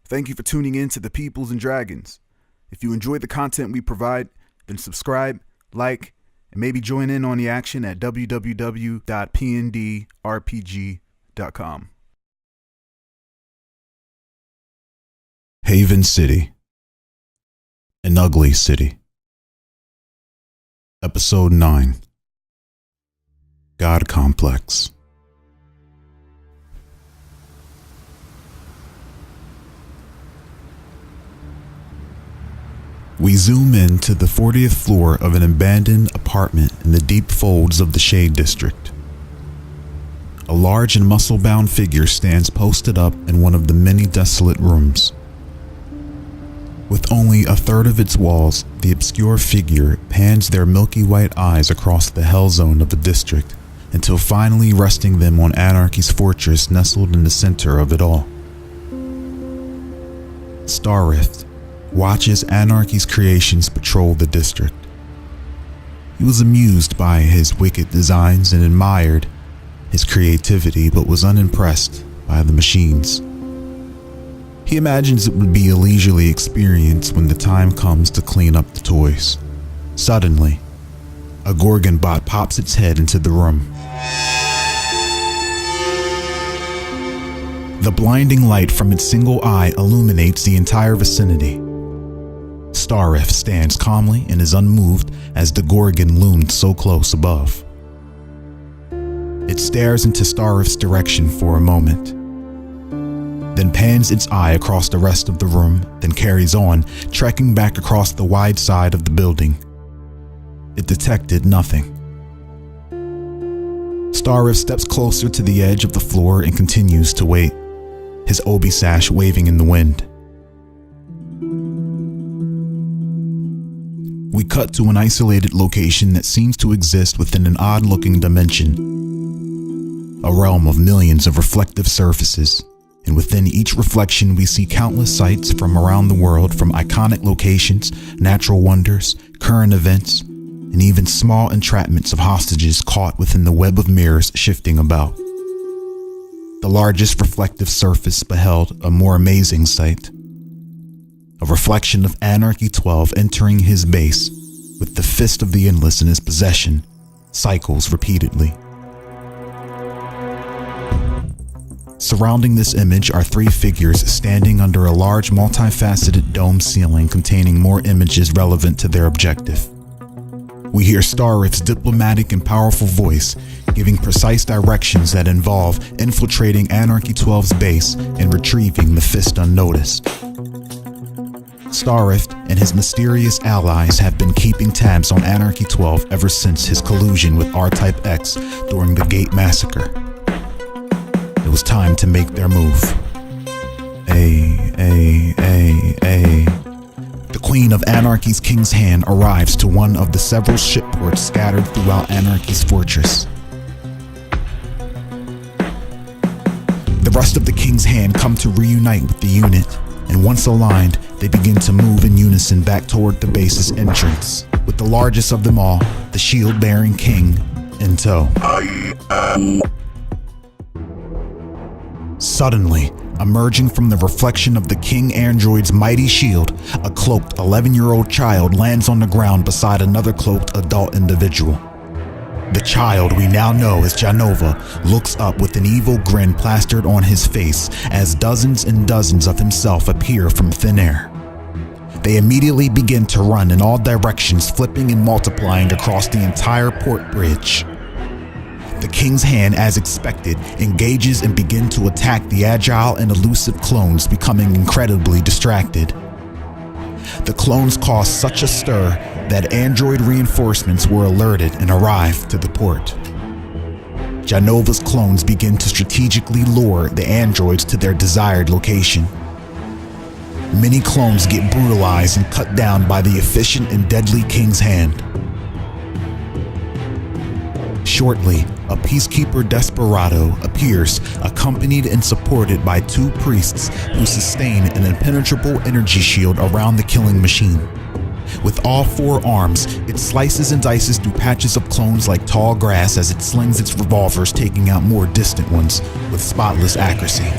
Thank you for tuning in to the Peoplz and Dragons. If you enjoy the content we provide, then subscribe, like, and maybe join in on the action at www.pndrpg.com. Haven City, an ugly city. Episode 9, God Complex. We zoom in to the 40th floor of an abandoned apartment in the deep folds of the Shade District. A large and muscle-bound figure stands posted up in one of the many desolate rooms. With only a third of its walls, the obscure figure pans their milky white eyes across the hell zone of the district until finally resting them on Anarchy's fortress nestled in the center of it all. Starrift watches Anarchy's creations patrol the district. He was amused by his wicked designs and admired his creativity, but was unimpressed by the machines. He imagines it would be a leisurely experience when the time comes to clean up the toys. Suddenly, a Gorgon bot pops its head into the room. The blinding light from its single eye illuminates the entire vicinity. Starrift stands calmly and is unmoved as the Gorgon loomed so close above. It stares into Starrift's direction for a moment, then pans its eye across the rest of the room, then carries on, trekking back across the wide side of the building. It detected nothing. Starrift steps closer to the edge of the floor and continues to wait, his obi sash waving in the wind. We cut to an isolated location that seems to exist within an odd-looking dimension, a realm of millions of reflective surfaces, and within each reflection we see countless sights from around the world, from iconic locations, natural wonders, current events, and even small entrapments of hostages caught within the web of mirrors shifting about. The largest reflective surface beheld a more amazing sight. A reflection of Anarchy 12 entering his base with the fist of the endless in his possession, cycles repeatedly. Surrounding this image are three figures standing under a large multifaceted dome ceiling containing more images relevant to their objective. We hear Starrift's diplomatic and powerful voice giving precise directions that involve infiltrating Anarchy 12's base and retrieving the fist unnoticed. Starrift and his mysterious allies have been keeping tabs on Anarchy 12 ever since his collusion with R-Type X during the Gate Massacre. It was time to make their move. The Queen of Anarchy's King's Hand arrives to one of the several shipports scattered throughout Anarchy's fortress. The rest of the King's Hand come to reunite with the unit, and once aligned, they begin to move in unison back toward the base's entrance, with the largest of them all, the shield-bearing king, in tow. Suddenly, emerging from the reflection of the King Android's mighty shield, a cloaked 11-year-old child lands on the ground beside another cloaked adult individual. The child we now know as Janova looks up with an evil grin plastered on his face as dozens and dozens of himself appear from thin air. They immediately begin to run in all directions, flipping and multiplying across the entire port bridge. The King's Hand, as expected, engages and begins to attack the agile and elusive clones, becoming incredibly distracted. The clones caused such a stir that android reinforcements were alerted and arrived to the port. Janova's clones begin to strategically lure the androids to their desired location. Many clones get brutalized and cut down by the efficient and deadly King's Hand. Shortly, a peacekeeper desperado appears, accompanied and supported by two priests who sustain an impenetrable energy shield around the killing machine. With all four arms, it slices and dices through patches of clones like tall grass as it slings its revolvers, taking out more distant ones with spotless accuracy.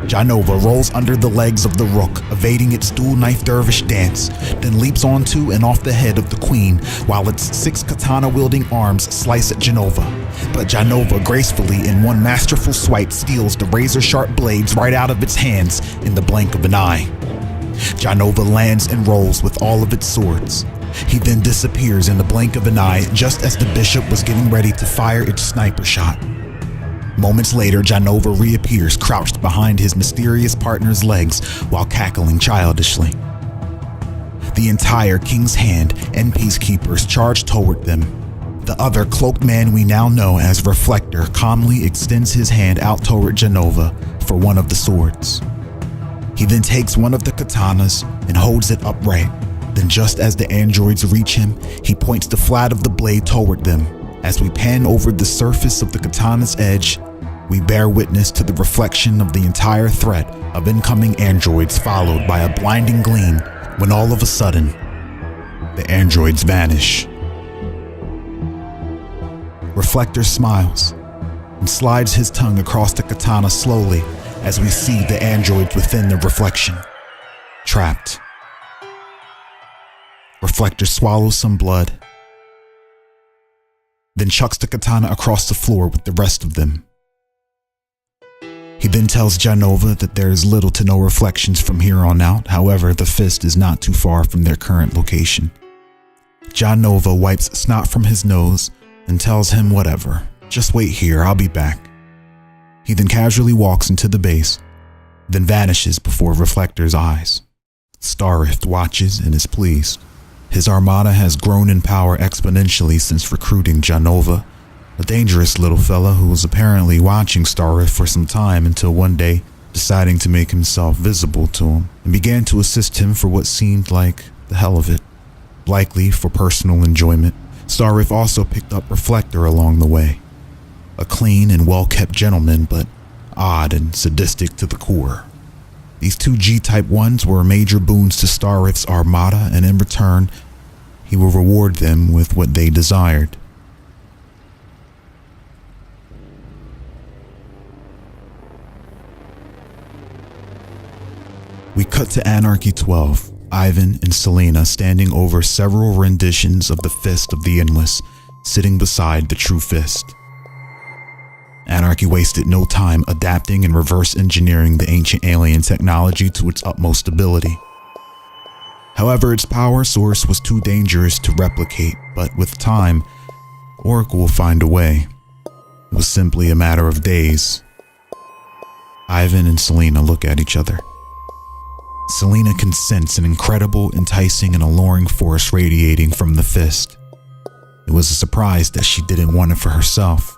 Janova rolls under the legs of the rook, evading its dual-knife dervish dance, then leaps onto and off the head of the queen, while its 6 katana-wielding arms slice at Janova. But Janova gracefully, in one masterful swipe, steals the razor-sharp blades right out of its hands in the blink of an eye. Janova lands and rolls with all of its swords. He then disappears in the blink of an eye, just as the bishop was getting ready to fire its sniper shot. Moments later, Janova reappears crouched behind his mysterious partner's legs while cackling childishly. The entire King's Hand and Peacekeepers charge toward them. The other cloaked man we now know as Reflector calmly extends his hand out toward Janova for one of the swords. He then takes one of the katanas and holds it upright. Then just as the androids reach him, he points the flat of the blade toward them. As we pan over the surface of the katana's edge, we bear witness to the reflection of the entire threat of incoming androids, followed by a blinding gleam when all of a sudden, the androids vanish. Reflector smiles and slides his tongue across the katana slowly as we see the androids within the reflection, trapped. Reflector swallows some blood, then chucks the katana across the floor with the rest of them. He then tells Janova that there is little to no reflections from here on out. However, the fist is not too far from their current location. Janova wipes snot from his nose and tells him whatever. Just wait here, I'll be back. He then casually walks into the base, then vanishes before Reflector's eyes. Starrift watches and is pleased. His armada has grown in power exponentially since recruiting Janova, a dangerous little fella who was apparently watching Starrift for some time until one day deciding to make himself visible to him and began to assist him for what seemed like the hell of it, likely for personal enjoyment. Starrift also picked up Reflector along the way, a clean and well-kept gentleman, but odd and sadistic to the core. These 2 G-Type 1s were major boons to Starrift's armada, and in return, he will reward them with what they desired. We cut to Anarchy 12, Ivan and Selena standing over several renditions of the Fist of the Endless, sitting beside the True Fist. Anarchy wasted no time adapting and reverse engineering the ancient alien technology to its utmost ability. However, its power source was too dangerous to replicate, but with time, Oracle will find a way. It was simply a matter of days. Ivan and Selena look at each other. Selena can sense an incredible, enticing, and alluring force radiating from the fist. It was a surprise that she didn't want it for herself.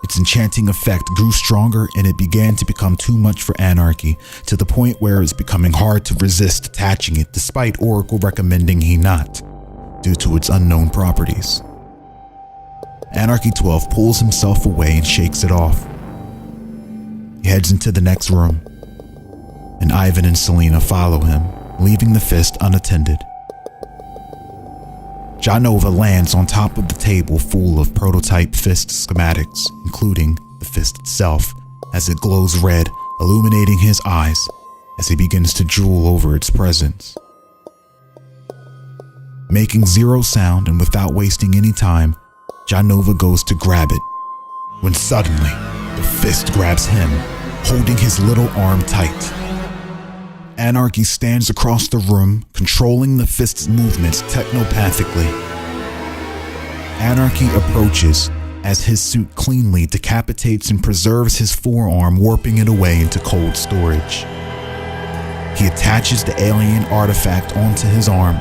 Its enchanting effect grew stronger, and it began to become too much for Anarchy, to the point where it's becoming hard to resist attaching it despite Oracle recommending he not, due to its unknown properties. Anarchy 12 pulls himself away and shakes it off. He heads into the next room, and Ivan and Selena follow him, leaving the fist unattended. Janova lands on top of the table full of prototype fist schematics, including the fist itself, as it glows red, illuminating his eyes as he begins to drool over its presence. Making zero sound and without wasting any time, Janova goes to grab it, when suddenly, the fist grabs him, holding his little arm tight. Anarchy stands across the room, controlling the fist's movements technopathically. Anarchy approaches as his suit cleanly decapitates and preserves his forearm, warping it away into cold storage. He attaches the alien artifact onto his arm,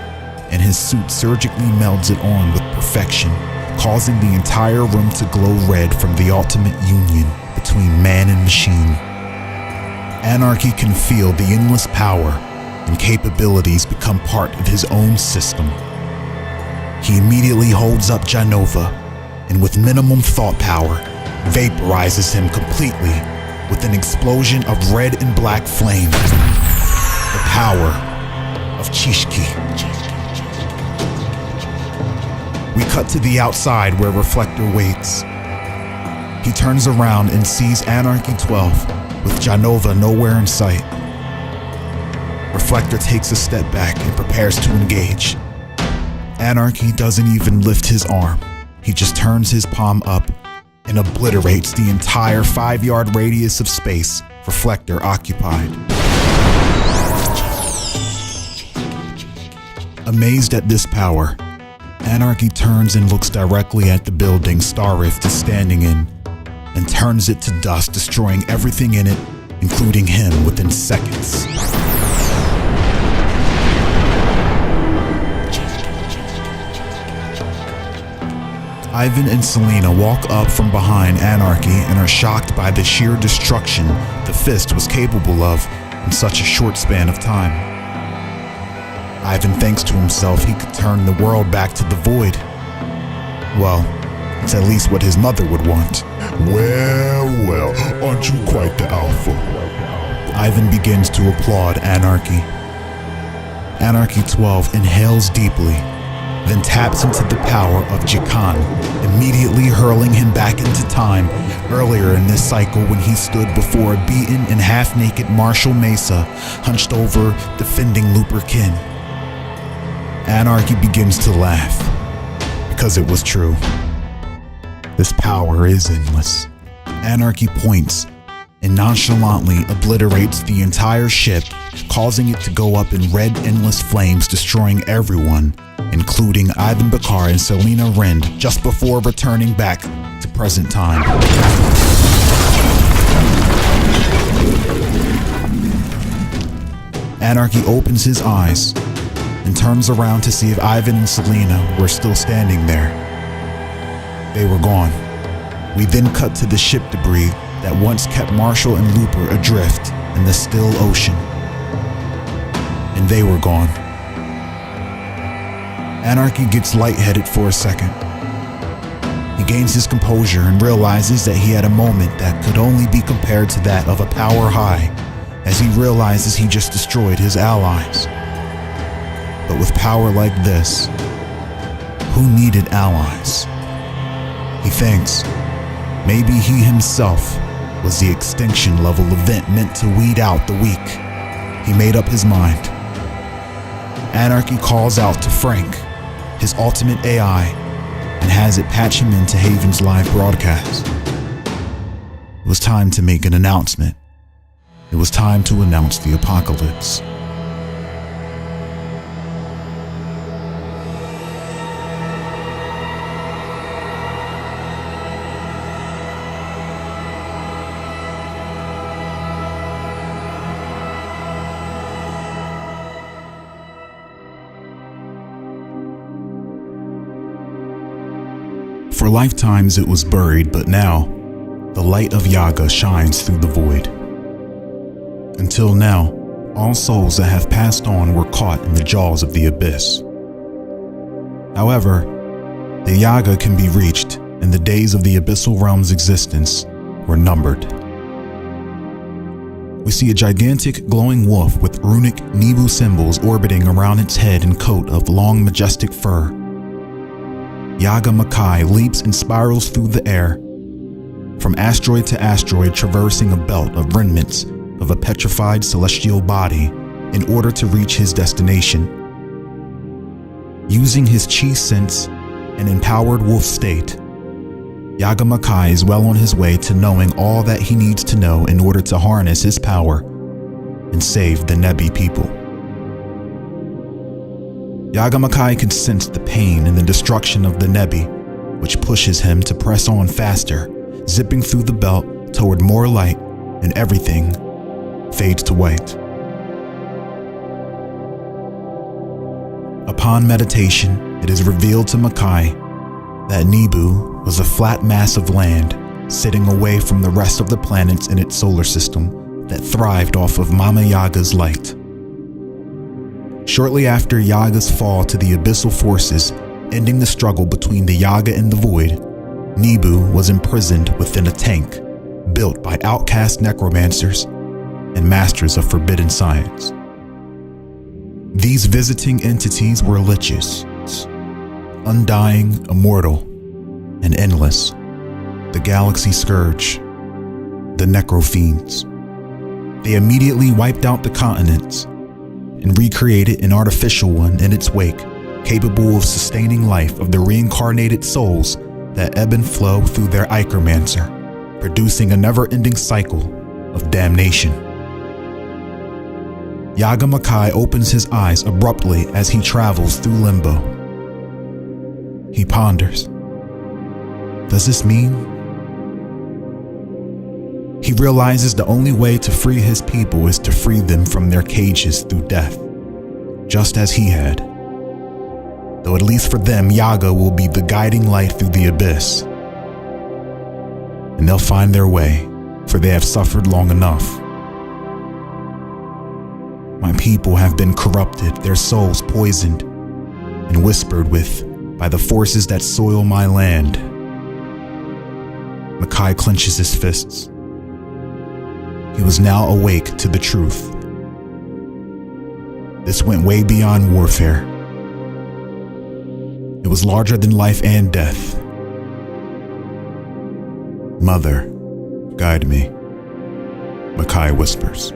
and his suit surgically melds it on with perfection, causing the entire room to glow red from the ultimate union between man and machine. Anarchy can feel the endless power and capabilities become part of his own system. He immediately holds up Janova and with minimum thought power, vaporizes him completely with an explosion of red and black flame. The power of Chishki. We cut to the outside where Reflector waits. He turns around and sees Anarchy 12 with Janova nowhere in sight. Reflector takes a step back and prepares to engage. Anarchy doesn't even lift his arm. He just turns his palm up and obliterates the entire 5-yard radius of space Reflector occupied. Amazed at this power, Anarchy turns and looks directly at the building Starrift is standing in and turns it to dust, destroying everything in it, including him, within seconds. Ivan and Selena walk up from behind Anarchy and are shocked by the sheer destruction the Fist was capable of in such a short span of time. Ivan thinks to himself he could turn the world back to the void. Well, it's at least what his mother would want. Well, aren't you quite the alpha? Ivan begins to applaud Anarchy. Anarchy 12 inhales deeply, then taps into the power of Jikan, immediately hurling him back into time earlier in this cycle when he stood before a beaten and half-naked Marshall Mesa, hunched over, defending Looper Kin. Anarchy begins to laugh, because it was true. This power is endless. Anarchy points and nonchalantly obliterates the entire ship, causing it to go up in red endless flames, destroying everyone, including Ivan Bakar and Selena Rind, just before returning back to present time. Anarchy opens his eyes and turns around to see if Ivan and Selena were still standing there. They were gone. We then cut to the ship debris that once kept Marshall and Looper adrift in the still ocean. And they were gone. Anarchy gets lightheaded for a second. He gains his composure and realizes that he had a moment that could only be compared to that of a power high, as he realizes he just destroyed his allies. But with power like this, who needed allies? He thinks maybe he himself was the extinction level event meant to weed out the weak. He made up his mind. Anarchy calls out to Frank, his ultimate AI, and has it patch him into Haven's live broadcast. It was time to make an announcement. It was time to announce the apocalypse. For lifetimes it was buried, but now, the light of Yaga shines through the void. Until now, all souls that have passed on were caught in the jaws of the abyss. However, the Yaga can be reached, and the days of the abyssal realm's existence were numbered. We see a gigantic glowing wolf with runic Nibu symbols orbiting around its head and coat of long majestic fur. Yagai Makai leaps and spirals through the air, from asteroid to asteroid, traversing a belt of remnants of a petrified celestial body in order to reach his destination. Using his chi sense and empowered wolf state, Yagai Makai is well on his way to knowing all that he needs to know in order to harness his power and save the Nebi people. Yagai Makai can sense the pain and the destruction of the Nebi, which pushes him to press on faster, zipping through the belt toward more light, and everything fades to white. Upon meditation, it is revealed to Makai that Nibu was a flat mass of land sitting away from the rest of the planets in its solar system that thrived off of Mama Yaga's light. Shortly after Yaga's fall to the abyssal forces, ending the struggle between the Yaga and the Void, Nibu was imprisoned within a tank built by outcast necromancers and masters of forbidden science. These visiting entities were liches, undying, immortal, and endless, the Galaxy Scourge, the Necrofiends, They immediately wiped out the continents and recreated an artificial one in its wake, capable of sustaining life of the reincarnated souls that ebb and flow through their Ichormancer, producing a never-ending cycle of damnation. Yagai Makai opens his eyes abruptly as he travels through limbo. He ponders. Does this mean? He realizes the only way to free his people is to free them from their cages through death, just as he had. Though at least for them, Yaga will be the guiding light through the abyss. And they'll find their way, for they have suffered long enough. My people have been corrupted, their souls poisoned, and whispered with by the forces that soil my land. Makai clenches his fists. He was now awake to the truth. This went way beyond warfare. It was larger than life and death. Mother, guide me, Makai whispers.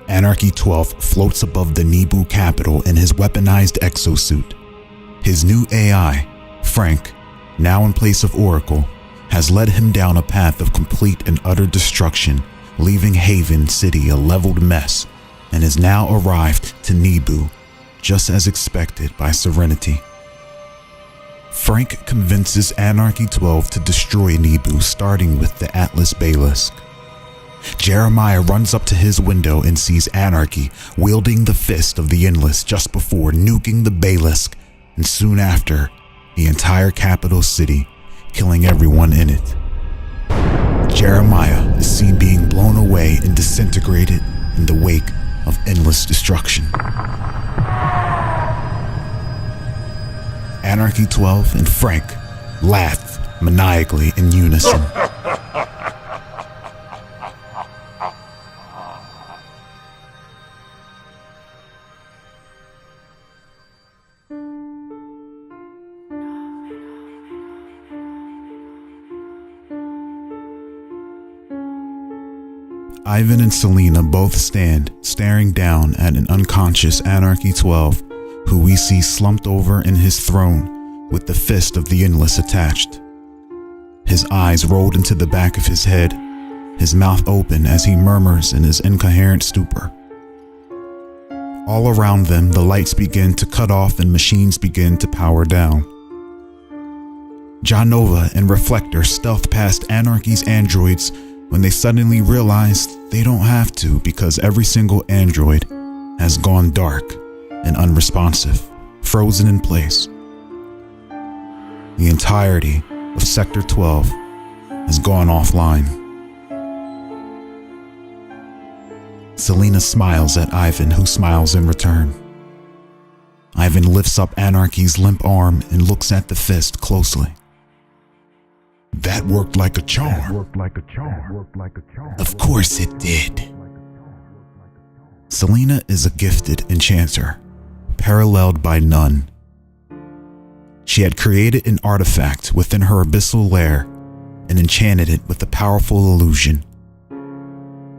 Anarchy 12 floats above the Nibu capital in his weaponized exosuit. His new AI, Frank, now in place of Oracle, has led him down a path of complete and utter destruction, leaving Haven City a leveled mess, and has now arrived to Nibu, just as expected by Serenity. Frank convinces Anarchy 12 to destroy Nibu, starting with the Atlas Basilisk. Jeremiah runs up to his window and sees Anarchy wielding the fist of the Endless just before nuking the Basilisk, and soon after, the entire capital city, killing everyone in it. Jeremiah is seen being blown away and disintegrated in the wake of endless destruction. Anarchy 12 and Frank laugh maniacally in unison. Ivan and Selena both stand, staring down at an unconscious Anarchy 12, who we see slumped over in his throne with the fist of the Endless attached. His eyes rolled into the back of his head, his mouth open as he murmurs in his incoherent stupor. All around them, the lights begin to cut off and machines begin to power down. Janova and Reflector stealth past Anarchy's androids when they suddenly realize they don't have to, because every single android has gone dark and unresponsive, frozen in place. The entirety of Sector 12 has gone offline. Selena smiles at Ivan, who smiles in return. Ivan lifts up Anarchy's limp arm and looks at the fist closely. That worked like a charm. Of course it did. Selena is a gifted enchanter, paralleled by none. She had created an artifact within her abyssal lair and enchanted it with a powerful illusion.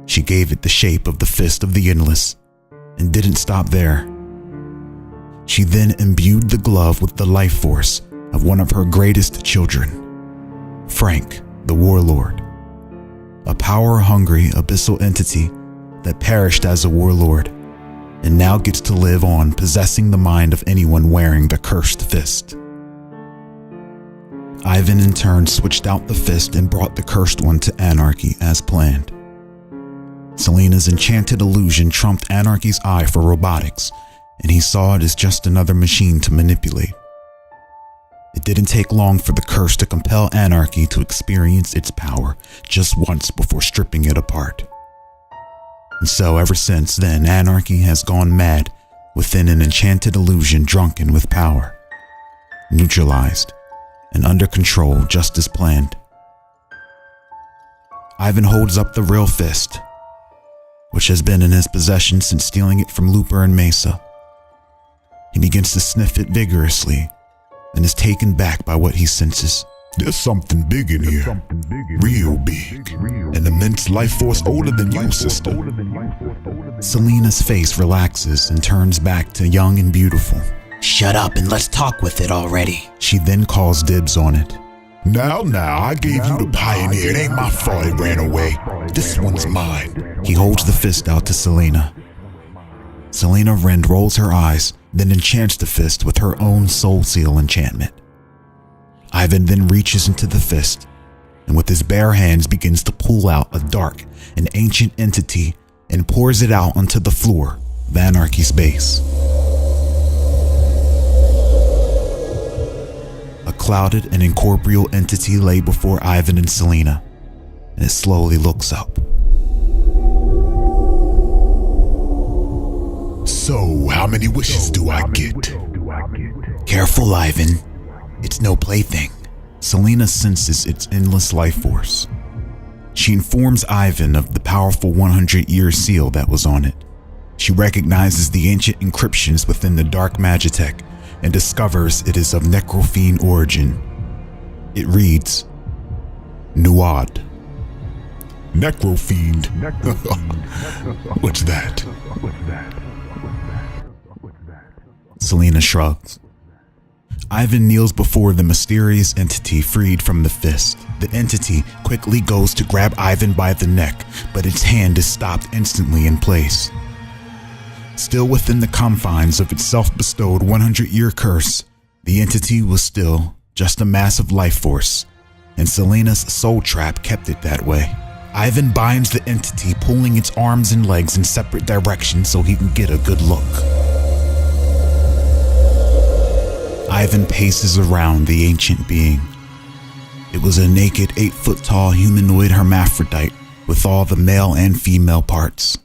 She gave it the shape of the fist of the Endless and didn't stop there. She then imbued the glove with the life force of one of her greatest children, Frank, the Warlord, a power-hungry abyssal entity that perished as a warlord and now gets to live on, possessing the mind of anyone wearing the cursed fist. Ivan in turn switched out the fist and brought the cursed one to Anarchy as planned. Selena's enchanted illusion trumped Anarchy's eye for robotics, and he saw it as just another machine to manipulate. It didn't take long for the curse to compel Anarchy to experience its power just once before stripping it apart. And so ever since then, Anarchy has gone mad within an enchanted illusion, drunken with power, neutralized and under control just as planned. Ivan holds up the real fist, which has been in his possession since stealing it from Looper and Mesa. He begins to sniff it vigorously and is taken back by what he senses. There's something big in here. Real big. An immense life force older than you, sister. Selena's face relaxes and turns back to young and beautiful. Shut up and let's talk with it already. She then calls dibs on it. Now, I gave you the Pioneer. It ain't my fault it ran away. This one's mine. He holds the fist out to Selena. Selena Rend rolls her eyes, then enchants the fist with her own soul seal enchantment. Ivan then reaches into the fist and with his bare hands begins to pull out a dark and ancient entity and pours it out onto the floor of Anarchy's base. A clouded and incorporeal entity lay before Ivan and Selena, and it slowly looks up. So, how many wishes do I get? Careful, Ivan. It's no plaything. Selena senses its endless life force. She informs Ivan of the powerful 100-year seal that was on it. She recognizes the ancient encryptions within the dark Magitech and discovers it is of Necrofiend origin. It reads, Nuad. Necrofiend? What's that? Selena shrugs. Ivan kneels before the mysterious entity freed from the fist. The entity quickly goes to grab Ivan by the neck, but its hand is stopped instantly in place. Still within the confines of its self-bestowed 100-year curse, the entity was still just a massive life force, and Selena's soul trap kept it that way. Ivan binds the entity, pulling its arms and legs in separate directions so he can get a good look. Ivan paces around the ancient being. It was a naked 8-foot-tall humanoid hermaphrodite with all the male and female parts.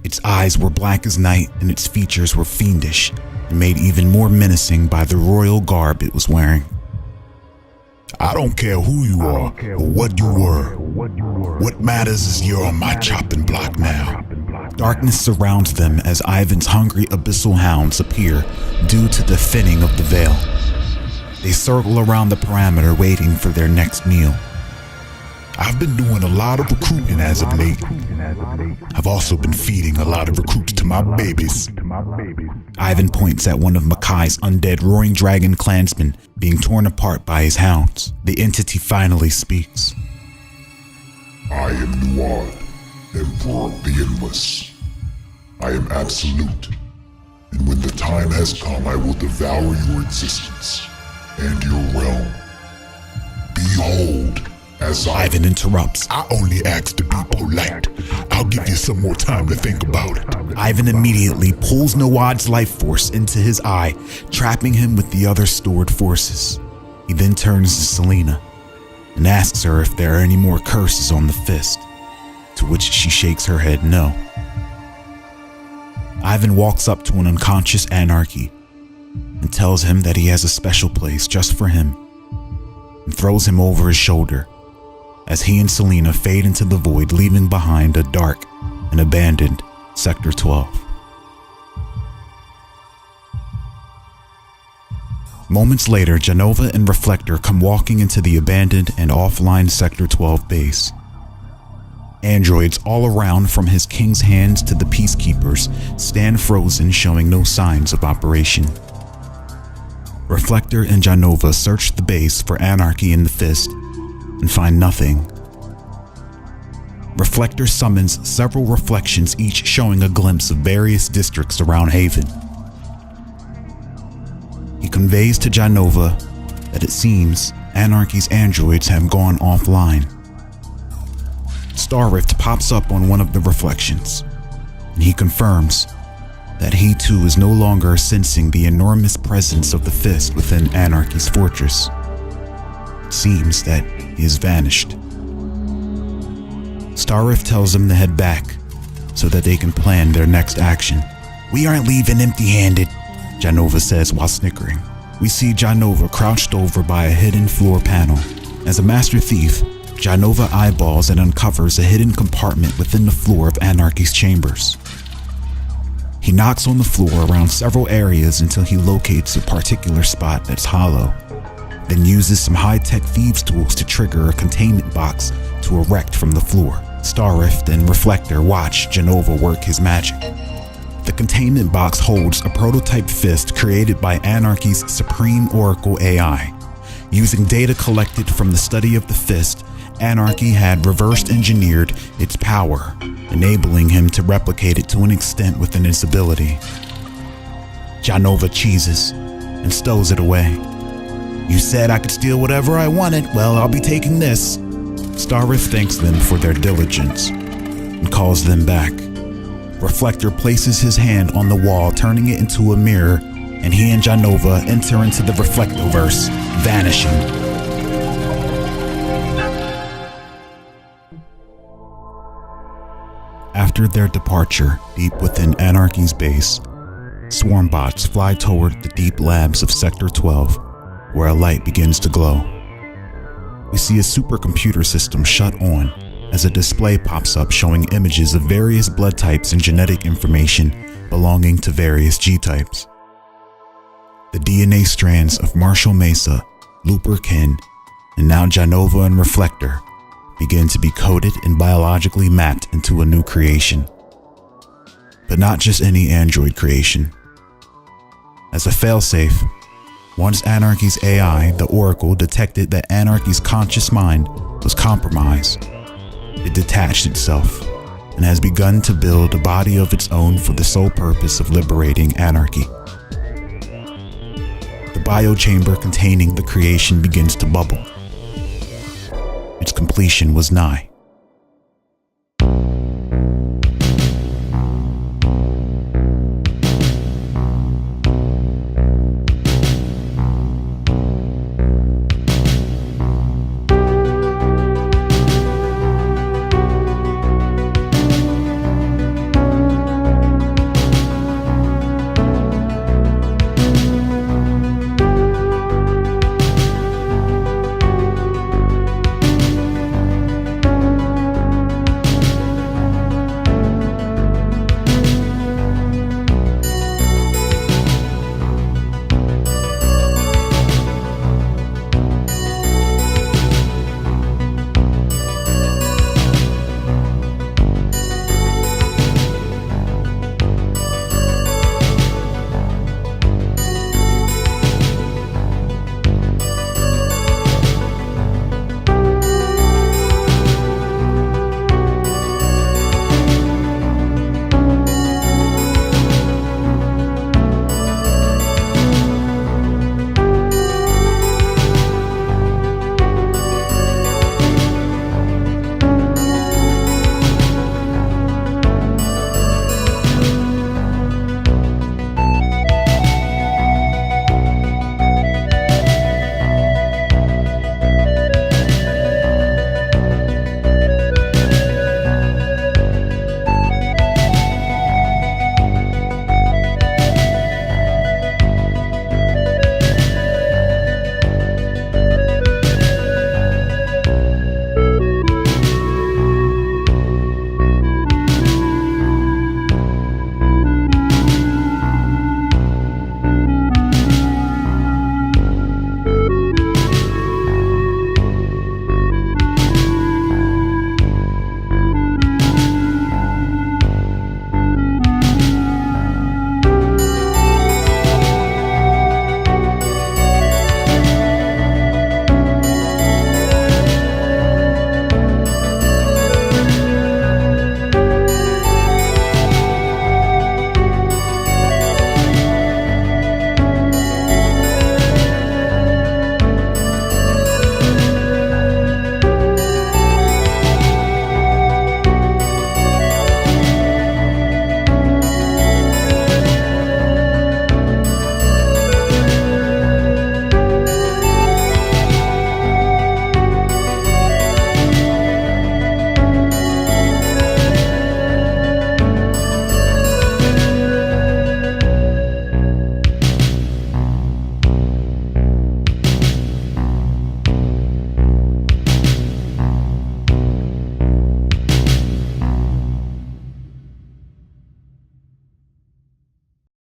Its eyes were black as night and its features were fiendish and made even more menacing by the royal garb it was wearing. I don't care who you are or what you were. What matters is you're on my chopping block now. Darkness surrounds them as Ivan's hungry abyssal hounds appear due to the thinning of the veil. They circle around the perimeter waiting for their next meal. I've been doing a lot of recruiting as of late. I've also been feeding a lot of recruits to my babies. Ivan points at one of Makai's undead roaring dragon clansmen being torn apart by his hounds. The entity finally speaks. I am Nuad, Emperor of the Endless. I am absolute, and when the time has come, I will devour your existence and your realm. Behold, as Ivan interrupts. I only asked to be polite. I'll give you some more time to think about it. Ivan immediately pulls Nuad's life force into his eye, trapping him with the other stored forces. He then turns to Selena and asks her if there are any more curses on the fist, to which she shakes her head no. Ivan walks up to an unconscious Anarchy and tells him that he has a special place just for him and throws him over his shoulder as he and Selena fade into the void, leaving behind a dark and abandoned Sector 12. Moments later, Genova and Reflector come walking into the abandoned and offline Sector 12 base. Androids all around, from his king's hands to the peacekeepers, stand frozen, showing no signs of operation. Reflector and Genova search the base for Anarchy in the Fist and find nothing. Reflector summons several reflections, each showing a glimpse of various districts around Haven. He conveys to Genova that it seems Anarchy's androids have gone offline. Starrift pops up on one of the reflections, and he confirms that he too is no longer sensing the enormous presence of the Fist within Anarchy's fortress. It seems that he has vanished. Starrift tells him to head back, so that they can plan their next action. "We aren't leaving empty-handed," Janova says while snickering. We see Janova crouched over by a hidden floor panel. As a master thief, Janova eyeballs and uncovers a hidden compartment within the floor of Anarchy's chambers. He knocks on the floor around several areas until he locates a particular spot that's hollow, then uses some high-tech thieves' tools to trigger a containment box to erect from the floor. Starrift and Reflector watch Janova work his magic. The containment box holds a prototype fist created by Anarchy's Supreme Oracle AI. Using data collected from the study of the fist, Anarchy had reversed engineered its power, enabling him to replicate it to an extent within its ability. Janova cheeses and stows it away. "You said I could steal whatever I wanted. Well, I'll be taking this." Starrift thanks them for their diligence and calls them back. Reflector places his hand on the wall, turning it into a mirror, and he and Janova enter into the Reflectoverse, vanishing. After their departure, deep within Anarchy's base, swarm bots fly toward the deep labs of Sector 12, where a light begins to glow. We see a supercomputer system shut on as a display pops up showing images of various blood types and genetic information belonging to various G-types. The DNA strands of Marshall Mesa, Looper Kin, and now Janova and Reflector begin to be coded and biologically mapped into a new creation. But not just any android creation. As a failsafe, once Anarchy's AI, the Oracle, detected that Anarchy's conscious mind was compromised, it detached itself and has begun to build a body of its own for the sole purpose of liberating Anarchy. The biochamber containing the creation begins to bubble. Its completion was nigh.